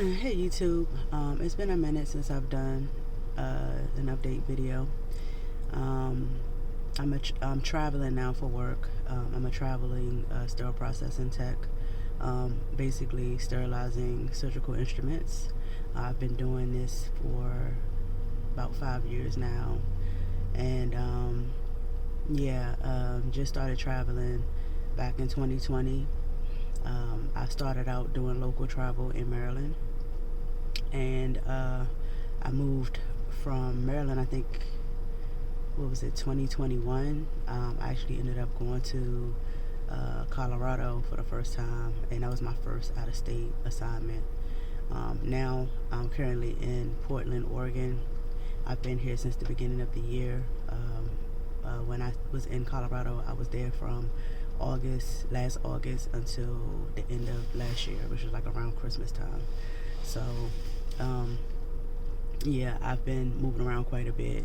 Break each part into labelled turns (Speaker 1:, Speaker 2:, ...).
Speaker 1: Hey YouTube, it's been a minute since I've done an update video. Um, I'm traveling now for work. I'm a traveling sterile processing tech, basically sterilizing surgical instruments. I've been doing this for about 5 years now, and just started traveling back in 2020. I started out doing local travel in Maryland, and I moved from Maryland. I think, what was it, 2021. I actually ended up going to Colorado for the first time, and that was my first out-of-state assignment. Now I'm currently in Portland, Oregon. I've been here since the beginning of the year. When I was in Colorado, I was there from last August, until the end of last year, which was like around Christmas time. So, um, yeah, I've been moving around quite a bit,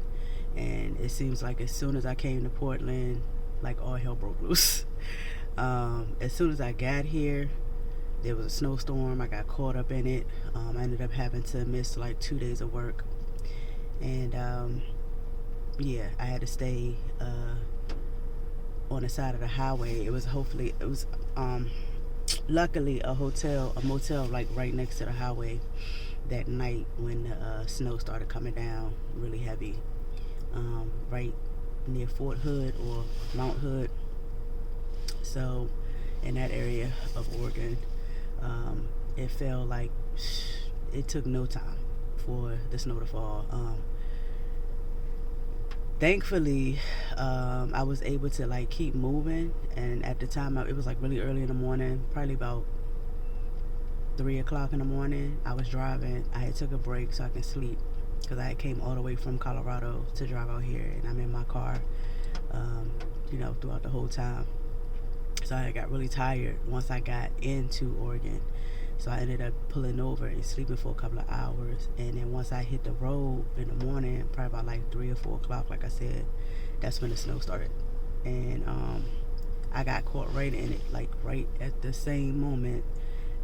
Speaker 1: and it seems like as soon as I came to Portland, like all hell broke loose. As soon as I got here, there was a snowstorm. I got caught up in it. I ended up having to miss like 2 days of work, and yeah, I had to stay on the side of the highway. It was luckily a motel like right next to the highway that night when the snow started coming down really heavy, right near Fort Hood or Mount Hood. So, in that area of Oregon, it felt like it took no time for the snow to fall. Thankfully, I was able to like keep moving, and at the time it was like really early in the morning, probably about 3 o'clock in the morning. I was driving. I had took a break so I can sleep because I came all the way from Colorado to drive out here, and I'm in my car, throughout the whole time. So I got really tired once I got into Oregon. So I ended up pulling over and sleeping for a couple of hours. And then once I hit the road in the morning, probably about like 3 or 4 o'clock, like I said, that's when the snow started. And I got caught right in it, like right at the same moment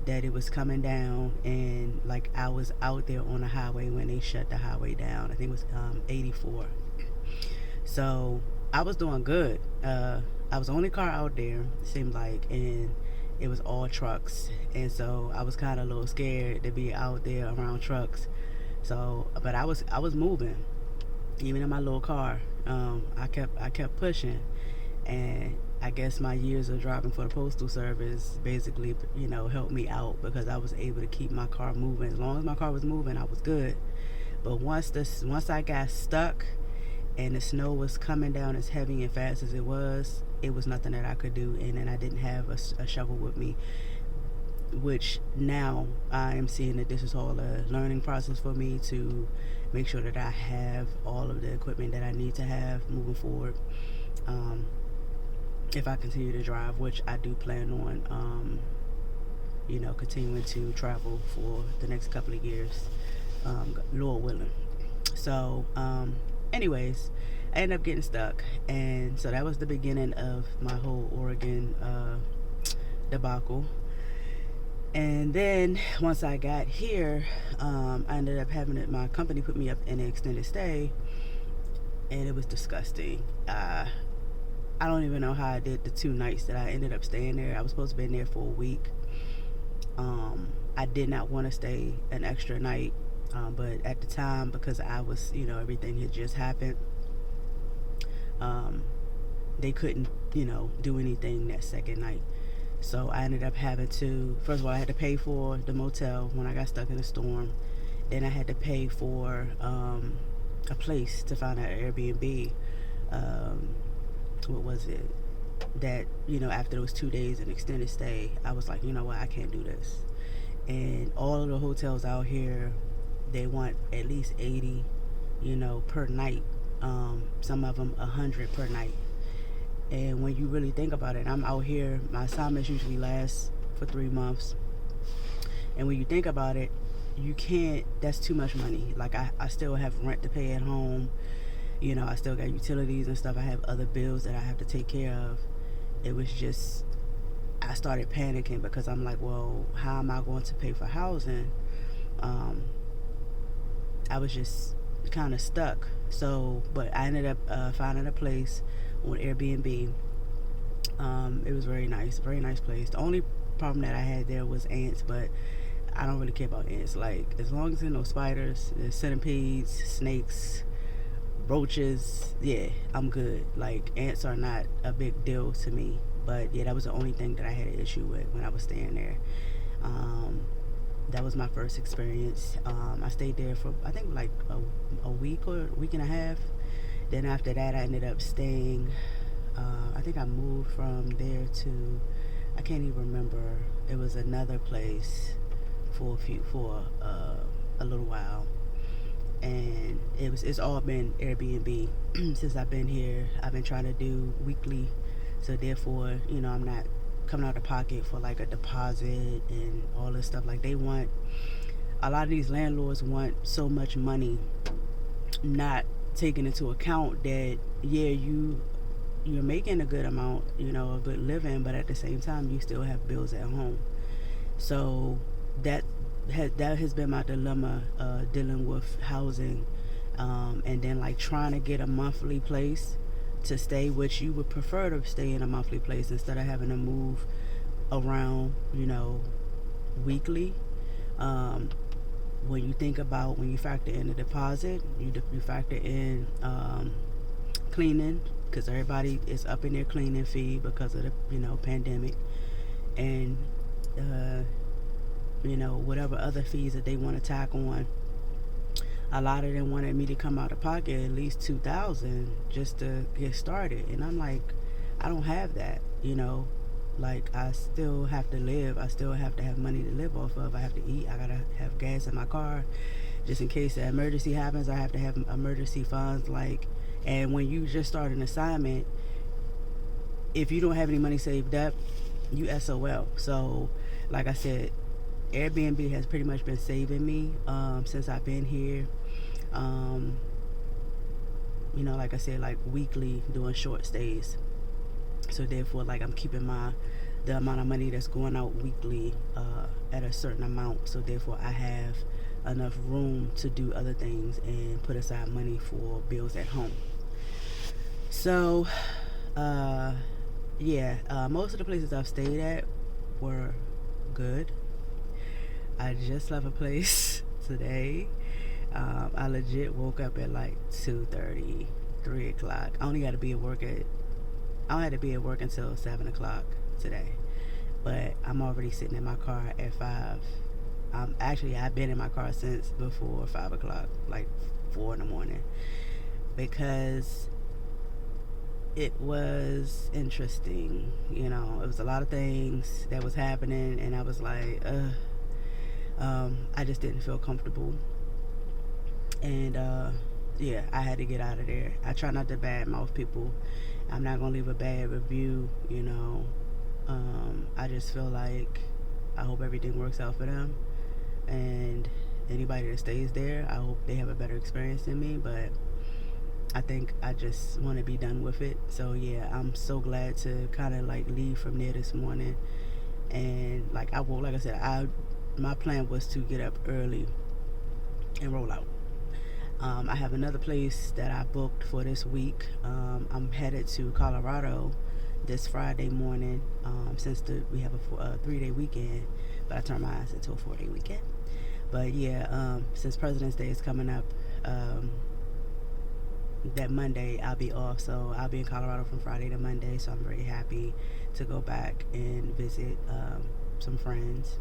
Speaker 1: that it was coming down. And like I was out there on the highway when they shut the highway down. I think it was 84. So I was doing good. I was the only car out there, it seemed like, and it was all trucks. And so I was kind of a little scared to be out there around trucks. So, but I was moving, even in my little car. I kept pushing, and I guess my years of driving for the postal service basically, helped me out because I was able to keep my car moving. As long as my car was moving, I was good. But once I got stuck and the snow was coming down as heavy and fast as it was nothing that I could do. And then I didn't have a shovel with me, which now I am seeing that this is all a learning process for me to make sure that I have all of the equipment that I need to have moving forward. If I continue to drive, which I do plan on, continuing to travel for the next couple of years, Lord willing. So, anyways, I ended up getting stuck, and so that was the beginning of my whole Oregon debacle. And then once I got here, I ended up having my company put me up in an extended stay, and it was disgusting. I don't even know how I did the 2 nights that I ended up staying there. I was supposed to be in there for a week. I did not want to stay an extra night, but at the time, because I was, everything had just happened, they couldn't, do anything that second night. So I ended up having to, first of all, I had to pay for the motel when I got stuck in a storm. Then I had to pay for a place to find an Airbnb. What was it? That, after those 2 days in extended stay, I was like, you know what, I can't do this. And all of the hotels out here, they want at least 80, per night. Some of them 100 per night. And when you really think about it, I'm out here, my assignments usually last for 3 months. And when you think about it, you can't, that's too much money. Like I still have rent to pay at home. I still got utilities and stuff. I have other bills that I have to take care of. It was just, I started panicking because I'm like, well, how am I going to pay for housing I was just kind of stuck. So, but I ended up finding a place on Airbnb. It was very nice place. The only problem that I had there was ants, but I don't really care about ants. Like, as long as there's no spiders, there's centipedes, snakes, roaches, yeah, I'm good. Like, ants are not a big deal to me. But yeah, that was the only thing that I had an issue with when I was staying there. Um, that was my first experience. I stayed there for I think like a week or a week and a half. Then after that, I ended up staying. I think I moved from there to I can't even remember. It was another place for a little while, and it's all been Airbnb since I've been here. I've been trying to do weekly, so therefore, I'm not coming out of pocket for like a deposit and all this stuff. Like, they want a lot of these landlords want so much money, not taking into account that yeah, you're making a good amount, a good living, but at the same time you still have bills at home. So that has been my dilemma, dealing with housing, and then like trying to get a monthly place to stay, which you would prefer to stay in a monthly place instead of having to move around, weekly. Um, when you think about when you factor in the deposit, you factor in cleaning, because everybody is up in their cleaning fee because of the pandemic, and whatever other fees that they want to tack on. A lot of them wanted me to come out of pocket at least 2,000 just to get started, and I'm like, I don't have that. Like, I still have to live. I still have to have money to live off of. I have to eat. I gotta have gas in my car just in case an emergency happens. I have to have emergency funds. Like, and when you just start an assignment, if you don't have any money saved up, you SOL. So, like I said, Airbnb has pretty much been saving me since I've been here. Like I said, like weekly doing short stays. So therefore, like, I'm keeping the amount of money that's going out weekly at a certain amount. So therefore, I have enough room to do other things and put aside money for bills at home. So, most of the places I've stayed at were good. I just left a place today. I legit woke up at like 2:30, 3 o'clock. I don't have to be at work until 7 o'clock today. But I'm already sitting in my car at 5. I've been in my car since before 5 o'clock, like 4 in the morning, because it was interesting. It was a lot of things that was happening, and I was like, I just didn't feel comfortable. And I had to get out of there. I try not to badmouth people. I'm not gonna leave a bad review. I just feel like I hope everything works out for them, and anybody that stays there, I hope they have a better experience than me. But I think I just want to be done with it. So yeah, I'm so glad to kind of like leave from there this morning. And like like I said, my plan was to get up early and roll out. I have another place that I booked for this week. I'm headed to Colorado this Friday morning, since we have a 3-day weekend, but I turned my eyes into a 4-day weekend. But yeah, since President's Day is coming up, that Monday I'll be off, so I'll be in Colorado from Friday to Monday. So I'm very happy to go back and visit some friends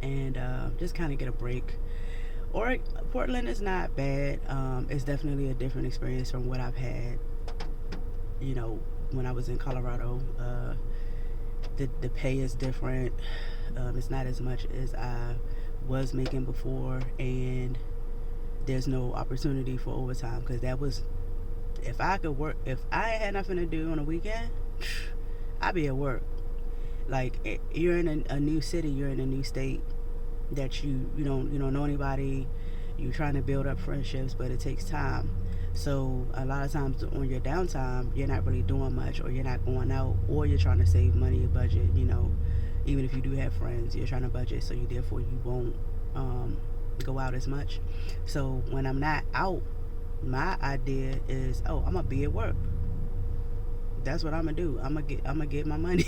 Speaker 1: and just kind of get a break. Portland is not bad. It's definitely a different experience from what I've had, when I was in Colorado. The pay is different. It's not as much as I was making before, and there's no opportunity for overtime, because that was, if I had nothing to do on a weekend, I'd be at work. Like, you're in a new city, you're in a new state that you don't know anybody. You're trying to build up friendships, but it takes time. So a lot of times on your downtime, you're not really doing much, or you're not going out, or you're trying to save money, your budget, even if you do have friends, you're trying to budget, so you therefore you won't go out as much. So when I'm not out, my idea is, oh, I'm gonna be at work. That's what I'm gonna do. I'm gonna get my money.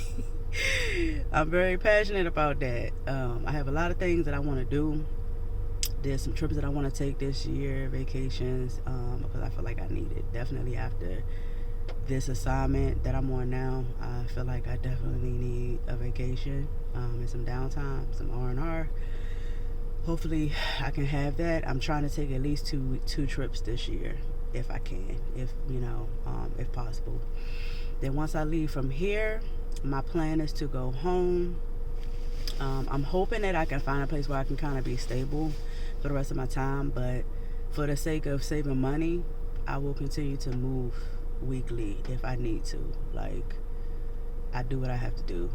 Speaker 1: I'm very passionate about that. I have a lot of things that I want to do. There's some trips that I want to take this year, vacations, because I feel like I need it. Definitely after this assignment that I'm on now, I feel like I definitely need a vacation, and some downtime, some R&R. Hopefully, I can have that. I'm trying to take at least two trips this year, if I can, if possible. Then once I leave from here, my plan is to go home. I'm hoping that I can find a place where I can kind of be stable for the rest of my time, but for the sake of saving money, I will continue to move weekly if I need to. Like, I do what I have to do,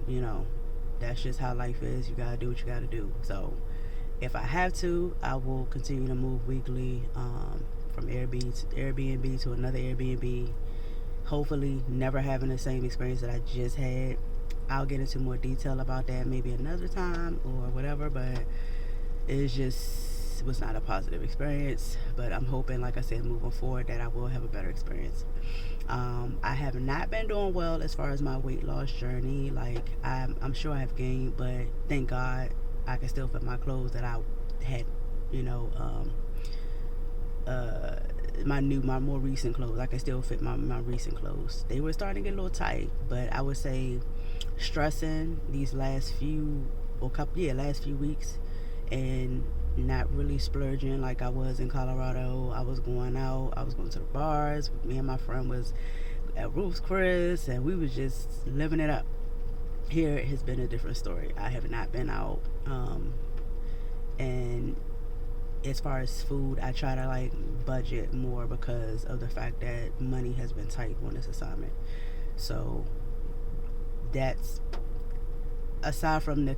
Speaker 1: That's just how life is. You gotta do what you gotta do. So if I have to, I will continue to move weekly, from Airbnb to another Airbnb. Hopefully never having the same experience that I just had. I'll get into more detail about that maybe another time or whatever, but it was not a positive experience. But I'm hoping, like I said, moving forward, that I will have a better experience. I have not been doing well as far as my weight loss journey. Like, I'm sure I have gained, but thank God I can still fit my clothes that I had, my more recent clothes. I can still fit my recent clothes. They were starting to get a little tight, but I would say stressing these last few weeks, and not really splurging like I was in Colorado. I was going out, I was going to the bars. Me and my friend was at Ruth's Chris, and we was just living it up. Here it has been a different story. I have not been out, and as far as food, I try to like budget more because of the fact that money has been tight on this assignment. So that's, aside from the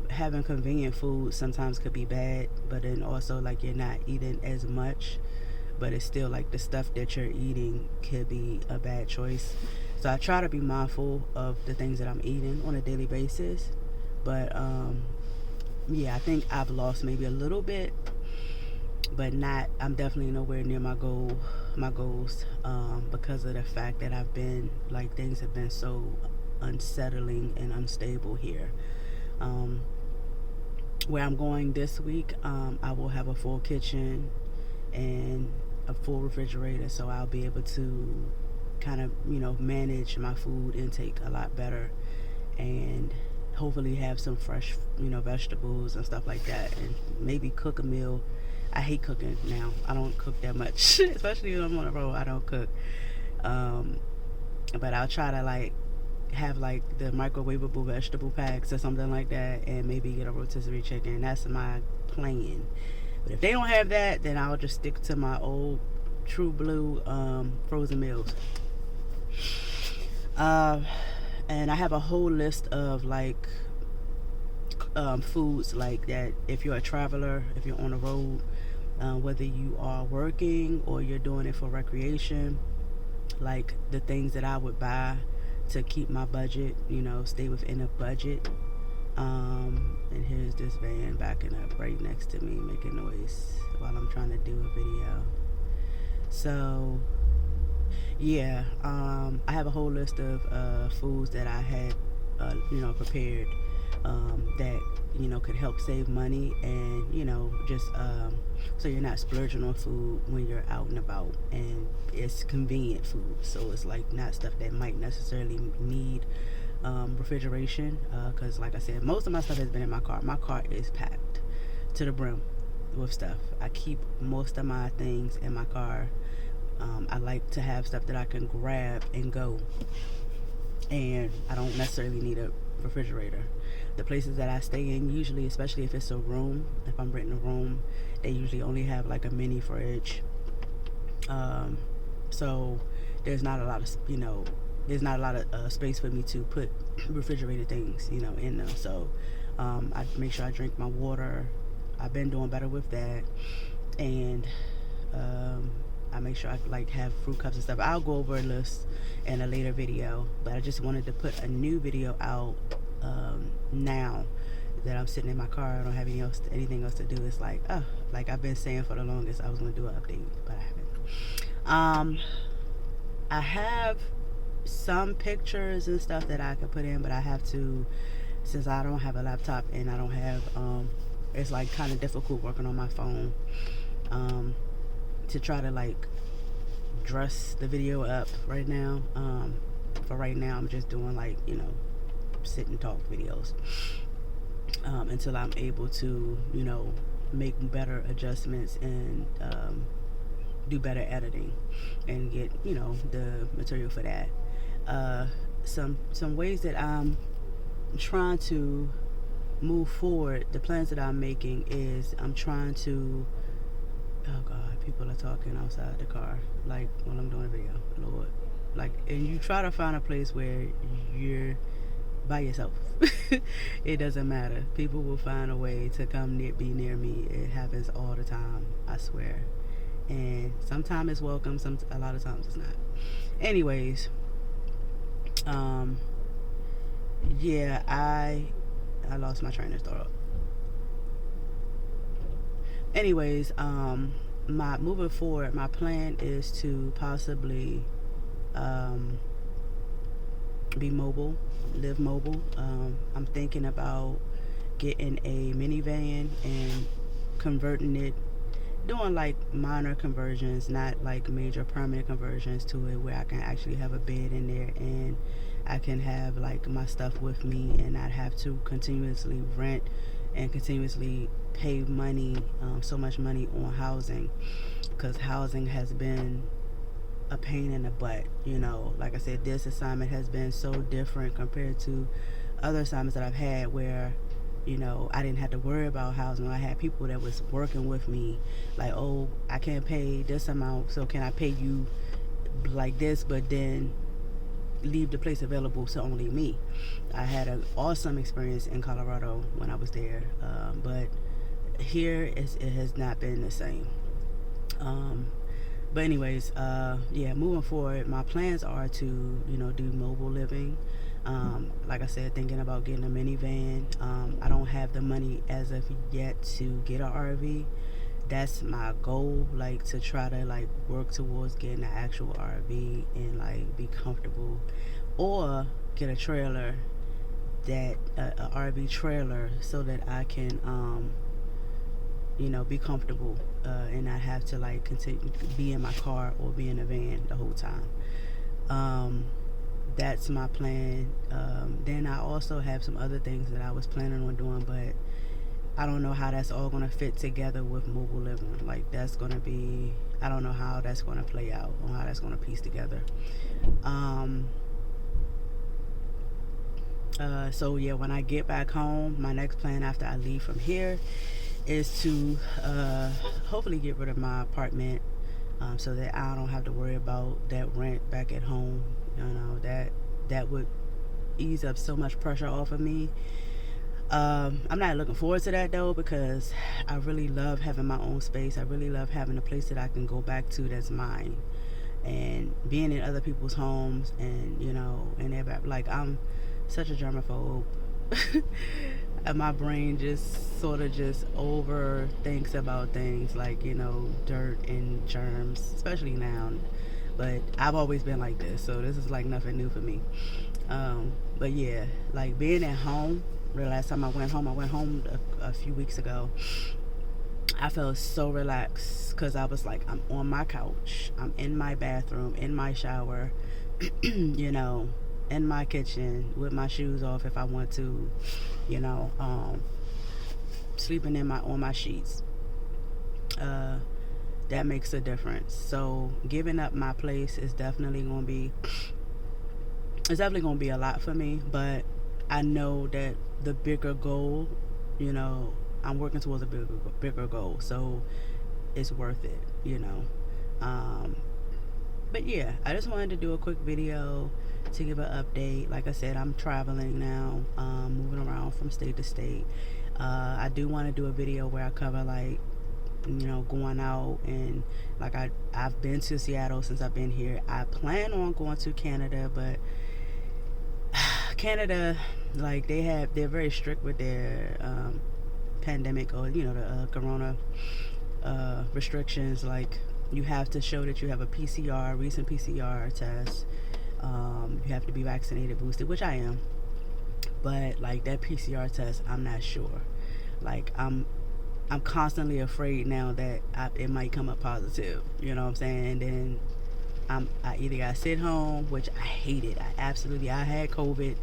Speaker 1: having convenient food sometimes could be bad, but then also like you're not eating as much, but it's still like the stuff that you're eating could be a bad choice. So I try to be mindful of the things that I'm eating on a daily basis. But I think I've lost maybe a little bit, but not, I'm definitely nowhere near my goals, because of the fact that I've been like, things have been so unsettling and unstable here. Where I'm going this week, I will have a full kitchen and a full refrigerator, so I'll be able to kind of manage my food intake a lot better, and hopefully have some fresh vegetables and stuff like that, and maybe cook a meal. I hate cooking now. I don't cook that much, especially when I'm on the road. I don't cook, but I'll try to like have like the microwavable vegetable packs or something like that, and maybe get a rotisserie chicken. That's my plan. But if they don't have that, then I'll just stick to my old True Blue frozen meals. And I have a whole list of like foods like that. If you're a traveler, if you're on the road, whether you are working or you're doing it for recreation, like the things that I would buy to keep my budget, stay within a budget. And here's this van backing up right next to me, making noise while I'm trying to do a video. So yeah, I have a whole list of foods that I had prepared, that could help save money, and just so you're not splurging on food when you're out and about, and it's convenient food, so it's like not stuff that might necessarily need refrigeration, because like I said, most of my stuff has been in my car. My car is packed to the brim with stuff. I keep most of my things in my car. I like to have stuff that I can grab and go, and I don't necessarily need a refrigerator. The places that I stay in, usually, especially if it's a room, if I'm renting a room, they usually only have like a mini fridge. So there's not a lot of space for me to put refrigerated things in them. So I make sure I drink my water. I've been doing better with that, and I make sure I like have fruit cups and stuff. I'll go over a list in a later video, but I just wanted to put a new video out now that I'm sitting in my car, I don't have anything else to do. It's like, oh, like I've been saying for the longest, I was gonna do an update, but I haven't. I have some pictures and stuff that I could put in, but I have to, since I don't have a laptop and I don't have, it's like kind of difficult working on my phone, to try to like dress the video up right now. For right now, I'm just doing like, sit and talk videos, until I'm able to, make better adjustments and do better editing and get, the material for that. Some ways that I'm trying to move forward, the plans that I'm making is I'm trying to, oh God, people are talking outside the car, like when I'm doing a video, Lord. Like, and you try to find a place where you're by yourself. It doesn't matter. People will find a way to come be near me. It happens all the time, I swear. And sometimes it's welcome, a lot of times it's not. Anyways, yeah, I lost my train of thought. Anyways, my moving forward, my plan is to possibly be mobile, live mobile. I'm thinking about getting a minivan and converting it, doing like minor conversions, not like major permanent conversions, to it where I can actually have a bed in there and I can have like my stuff with me and not have to continuously rent and continuously pay money, so much money on housing, because housing has been a pain in the butt. Like I said, this assignment has been so different compared to other assignments that I've had where I didn't have to worry about housing. I had people that was working with me like, oh, I can't pay this amount, so can I pay you like this, but then leave the place available to only me. I had an awesome experience in Colorado when I was there, but here it has not been the same. But anyways, yeah, moving forward, my plans are to, do mobile living. Like I said, thinking about getting a minivan. I don't have the money as of yet to get an RV. That's my goal, like to try to like work towards getting an actual RV and like be comfortable, or get a trailer, that a RV trailer, so that I can be comfortable, and not have to like continue be in my car or be in a van the whole time. That's my plan. Then I also have some other things that I was planning on doing, but I don't know how that's all going to fit together with mobile living. Like, that's going to be, I don't know how that's going to play out, or how that's going to piece together. So yeah, when I get back home, my next plan after I leave from here is to hopefully get rid of my apartment, so that I don't have to worry about that rent back at home. That would ease up so much pressure off of me. I'm not looking forward to that though, because I really love having my own space. I really love having a place that I can go back to that's mine, and being in other people's homes, and and they're like, I'm such a germaphobe. And my brain just sort of just overthinks about things like, dirt and germs, especially now. But I've always been like this, so this is like nothing new for me. But yeah, like being at home, the last time I went home a few weeks ago, I felt so relaxed, because I was like, I'm on my couch, I'm in my bathroom, in my shower, in my kitchen with my shoes off if I want to, sleeping on my sheets. That makes a difference. So giving up my place is definitely going to be a lot for me, but I know that the bigger goal, I'm working towards a bigger goal, so it's worth it, but yeah, I just wanted to do a quick video to give an update. Like I said, I'm traveling now, moving around from state to state. I do want to do a video where I cover like, going out, and like I've been to Seattle since I've been here. I plan on going to Canada, but Canada, like they're very strict with their pandemic, or the corona restrictions. Like, you have to show that you have a recent PCR test. You have to be vaccinated, boosted, which I am. But like that PCR test, I'm not sure. Like, I'm constantly afraid now that it might come up positive. You know what I'm saying? And then I either got to sit home, which I hated. I had COVID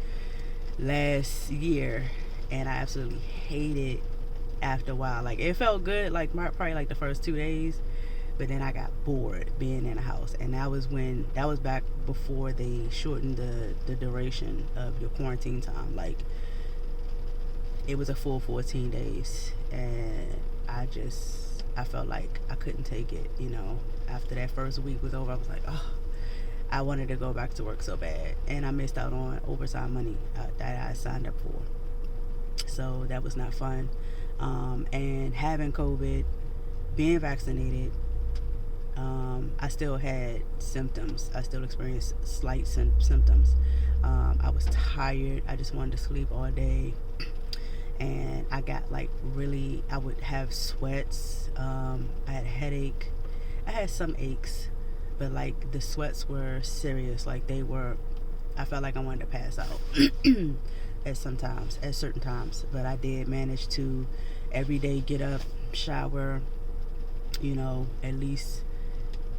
Speaker 1: last year, and I absolutely hated after a while. Like, it felt good, like probably like the first 2 days, but then I got bored being in the house. And that was back before they shortened the duration of your quarantine time. Like, it was a full 14 days, and I felt like I couldn't take it. After that first week was over, I was like, oh, I wanted to go back to work so bad, and I missed out on overtime money that I signed up for. So that was not fun. And having COVID, being vaccinated, I still had symptoms. I still experienced slight symptoms. I was tired. I just wanted to sleep all day. And I got I would have sweats. I had a headache. I had some aches, but like the sweats were serious. Like, I felt like I wanted to pass out at certain times. But I did manage to every day get up, shower, at least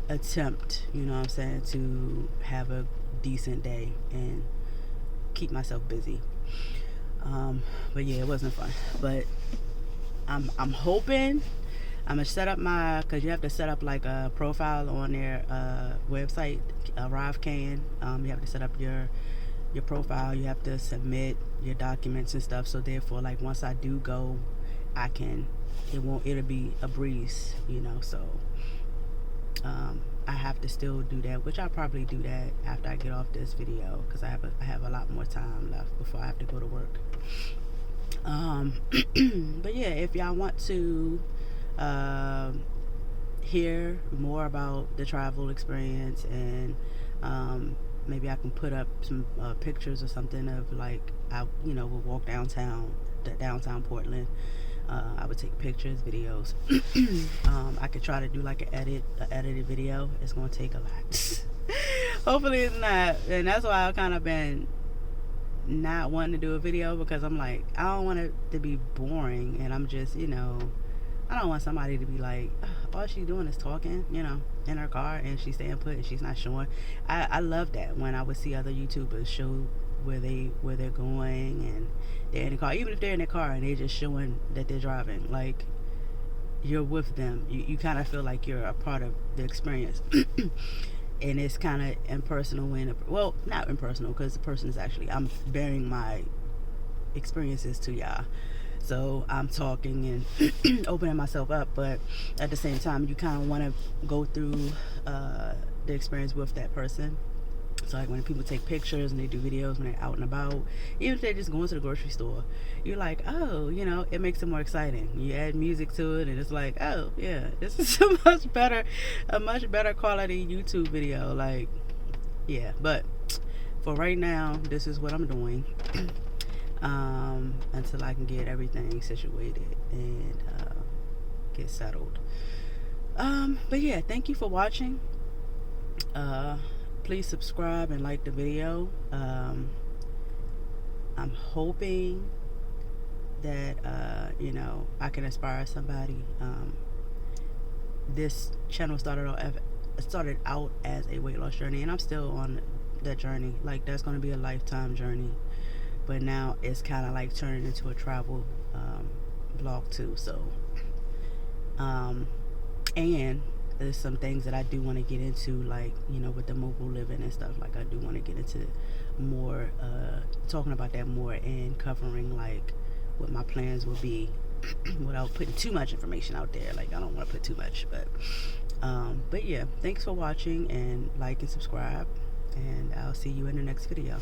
Speaker 1: attempt, to have a decent day and keep myself busy. But yeah, it wasn't fun. But I'm hoping I'm gonna set up because you have to set up like a profile on their website, ArriveCan. You have to set up your profile. You have to submit your documents and stuff. So therefore, like, once I do go, it'll be a breeze, So I have to still do that, which I'll probably do that after I get off this video, because I have a lot more time left before I have to go to work. But yeah, if y'all want to hear more about the travel experience, and maybe I can put up some pictures or something of, like, we'll walk downtown Portland. I would take pictures, videos. I could try to do like an edited video. It's gonna take a lot. Hopefully it's not, and that's why I've kind of been not wanting to do a video, because I'm like, I don't want it to be boring, and I'm just, I don't want somebody to be like, oh, all she's doing is talking, in her car, and she's staying put and she's not showing. I love that when I would see other YouTubers show where they're going, and they're in the car, even if they're in the car and they're just showing that they're driving, like, you're with them. You kind of feel like you're a part of the experience. And it's kind of impersonal well, not impersonal, because the person is actually, I'm bearing my experiences to y'all. So I'm talking and opening myself up, but at the same time, you kind of want to go through the experience with that person. So like when people take pictures and they do videos when they're out and about, even if they're just going to the grocery store, you're like, oh, it makes it more exciting. You add music to it, and it's like, oh yeah, this is a much better quality YouTube video. Like, yeah. But for right now, this is what I'm doing until I can get everything situated and get settled. But yeah, thank you for watching. Please subscribe and like the video. I'm hoping that I can inspire somebody. This channel started out as a weight loss journey, and I'm still on that journey. Like, that's going to be a lifetime journey, but now it's kind of like turning into a travel vlog too. So and there's some things that I do want to get into, like, with the mobile living and stuff. Like, I do want to get into more, talking about that more, and covering, like, what my plans will be without putting too much information out there. Like, I don't want to put too much, but yeah, thanks for watching, and like and subscribe, and I'll see you in the next video.